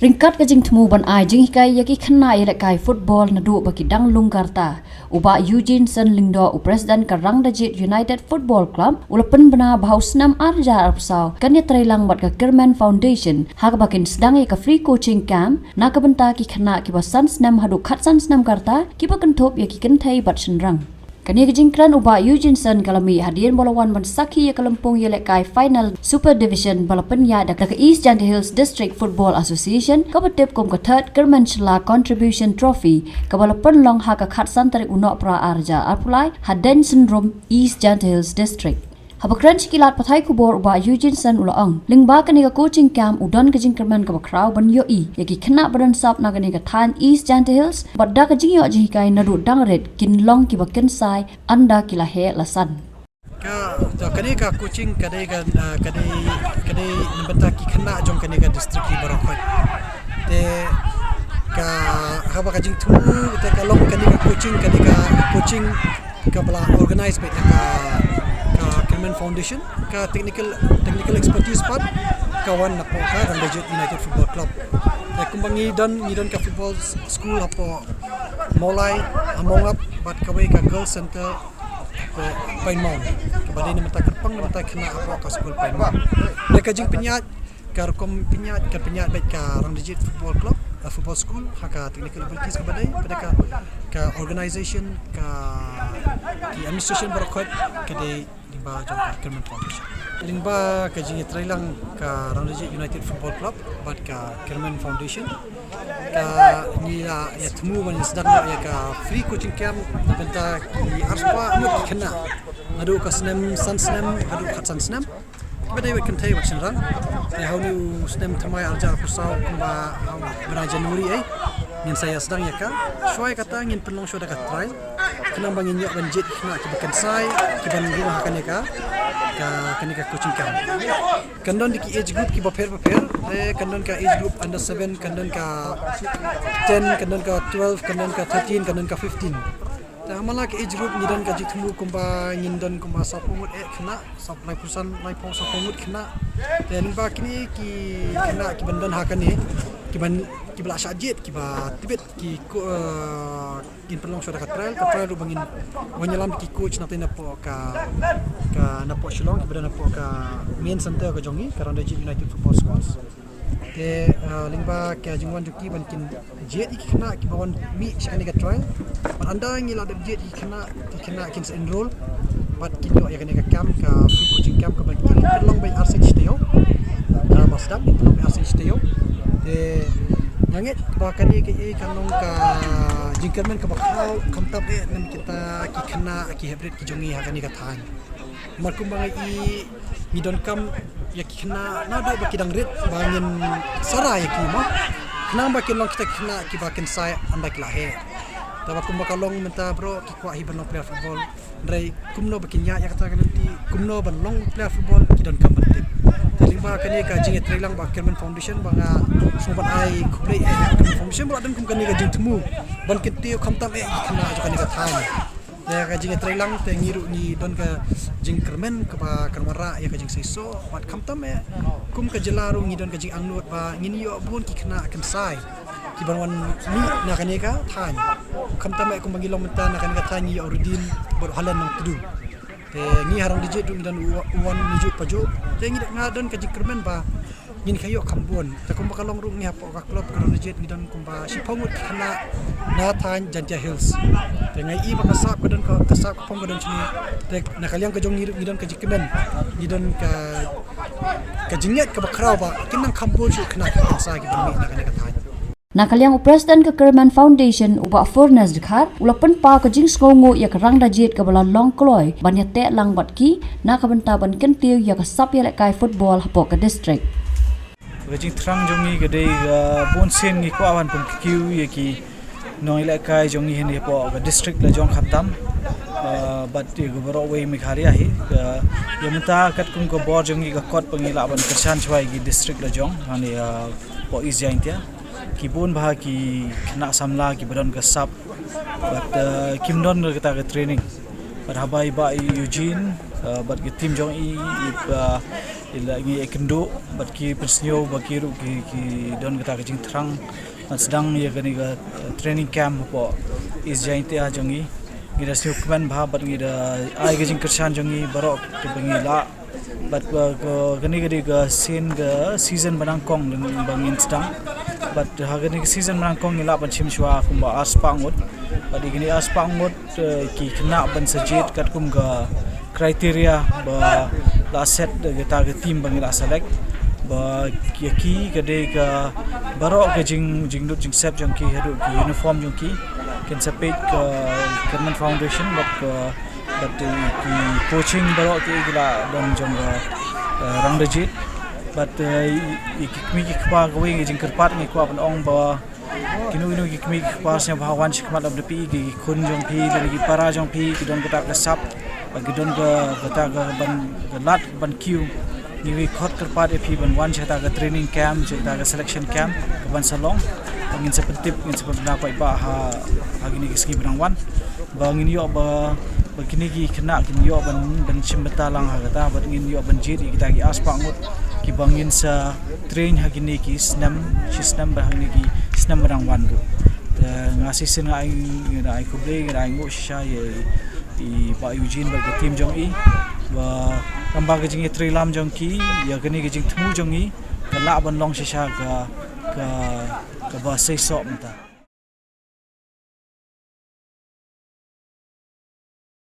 Ringkat kajing temu ban ai jing hikai yaki khana yele kai football na du baki dang lungkarta uba Eugene Sen Lingdo u president ka Rangdajit United Football Club ulapan bana bahausnam arja arpsau kanya trailang bat ka Kerman Foundation hak bakin sedang ka free coaching camp na ka benta ki khana ki basan snam hadu khat san snam karta ki bakan thop yaki kenthai bat senrang kani kejingkran uba Eugene Sen kalami hadian bolawan ban sakhi ya kalampung yele kai final super division balapan ya dak East Jante Hills District Football Association kabatip kom ka third Kerman Shla contribution trophy kabalapan long ha ka khat san tarik unok pra arja apulai haden syndrome East Jante Hills District habakran sikilat pathai kubor uba Eugene Sen ulaang lingba kani ka coaching camp udon kajing Kerman ka bakraw ban yo i yaki khana badan sap na kani ka than East Jante Hills badda kajing yo ji kai nadu dangret kin long ki baken sai anda kila he lasan ka kani ka coaching kadai nabenta ki khana jong kani ka district ki barakot te ka haba kajing tu te ka long kani ka coaching ka bala organize baik ka Kerman Foundation ka technical expertise part kawan napo ka Rangdajit United Football Club te kumbangi don ka football school apo mulai amongap bat kawai ka girls center Painmount kabadai ni mata kerpang ni mata kena apa ka school Painmount dia kajing penyat ka rekom penyat baik ka Rangdajit Football Club football school haka technical abilities kabadai pada ka organization ka ki administration barakot kadai lingba jong Kerman Foundation lingba kajing trailang ka Rangdajit United Football Club bat ka Kerman Foundation ka ni ya temu ban sedang ya ka free coaching camp benta ki arspa mut kena adu ka senam adu khat senam badai we kentai wa senrang ya haunu senam thamai arja persau kumba bulan Januari ngin saya sedang ya ka shoi kata ngin penlong shoda ka try kenang bangin yo banjit kena ki bakan sai ki ban rumah kan ya ka kani ka coaching camp kandon di age group ki baper kandon ka age group under 7 kandon ka 10 kandon ka 12 kandon ka 13 kandon ka 15 ta amala ka age group nidon ka jitmu kumba ngindon kumba sapumut kena supply pusan lai pong sapumut kena dan ba kini ki kena ki bandon hakani ki bela syajit ki ba tibet ki kin pelong shoda ka trial ru bangin wanyalam ki coach natin napo ka napo Shillong ki bada napo ka main center ka jongi ka Rangdajit United Football Schools te lingba ka jingwan juki ban kin jet ki kena ki bawan mi shakani ka trial ban anda ngila da jet ki kena kin enroll bat kin yo ya kani ka camp ka free coaching camp ka ban kin pelong bai RC Steo ka masdam pelong bai RC Steo te ngangit bakani ke kanong ka jingkerman ka bakau kamtap nam kita ki kena ki hybrid ki jongi hakani ka than markum bangai ngidon kam ya ki kena nado bakidang rit bangin sara ya ki ma kenang bakin long kita kena ki bakin sai anda kilahe tawa kum bakalong menta bro ki kwa hiban long player football drai kumno bakin ya kata kanti kumno ban long player football kidon kam bantit lingba kani ka jing trailang ba Kerman Foundation banga sobat ai kublai Kerman Foundation ba dan kum kani ka jing temu ban kiti kamtam kena jo kani ka than ya ka jing trailang te ngiru ni don ka jing Kerman ka ba karmara ya ka jing seiso bat kamtam kum ka jelaru ngi don ka jing angnut ba ngini yo bun ki kena akan sai ki banwan ni na kani ka than kamtam kum bangilong menta na kani ka than ni Ordin ber halan nang tudu te ngi harang dijit dung dan uwan nuju paju te ngi ngadon ka Kerman ba ngin kayo kambon te kum bakalong rung ni hapo ka club ka dijit ngi don kum ba sipongut kana na than Jante Hills te ngai i ba kasap ka don ka kasap ka pom ka don chini te nakaliang ka jong ngi don ka Kerman ngi don ka jinget ka bakraw ba kinang kambon su kana ka sa gi bumi na kana ka than Nakaliang president ke Kerman Foundation uba Furnas dekhar ulapan pa ke jing skongo ya ke Rangdajit ke bala long kloy banya te lang batki na ka benta ban kentiu ya ke sap ya kai football hapo ke district Rajing trang jongi gede bonsen ngi ko awan pun kiu ya ki noi la kai jongi hen hapo ke district la jong khatam but ye gubaro we mikhari ahi ya menta kat kum ko bor jongi ka kot pangila ban kersan chwai gi district la jong hani po is jaintia kibun bah ki kena samla ki badan ka sap but kimdon kita ke training but habai ba Eugene but ke tim jong I lagi ekendo but ki persnyo baki ru ki don kata ke jing thrang sedang ye gani ga training camp po is jainte a jongi gira sio kman bha but gira ai ge jing kersan jongi barok ke bangi la but gani ga scene ga season banang kong bangin sedang but hagani season banang kong ila ban chim shwa kumba aspangut but igini aspangut ki kena ban sajit kat kum ga criteria ba la set kita ke tim bangila select ba ki gade ga barok ke jing lut jing sep jong ki hadu ki uniform jong ki ken sepek Kerman Foundation but ki coaching barok ki gila dong jong rang dejit but mi ki kwa going jing kerpat mi kwa ong ba kinu ki mi kwa se bhawan sikmat ab de pi ki khun jong pi lagi para jong pi ki don kata ke sap bagi don ga kata ga lat ban kiu ni wi khot kerpat pi ban wan chata ga training camp chata ga selection camp ke ban salong angin sepetip ngin sepetna pai ba ha gini ski benang wan ba ngin yo ba begini ki kena ngin yo ban chimbetalang ha kata ba ngin yo ban jiri kita ki aspangut ki bangin sa train ha gini ki snam ba ngini ki snam benang wan ru ngasi sen ai ko ble ngai ngo sha ye I Pak Eugene bagi tim jong I ba kamba ke jing trilam jong ki ya gani ke jing thmu jong I kala ban long sha ka ba sei sok mata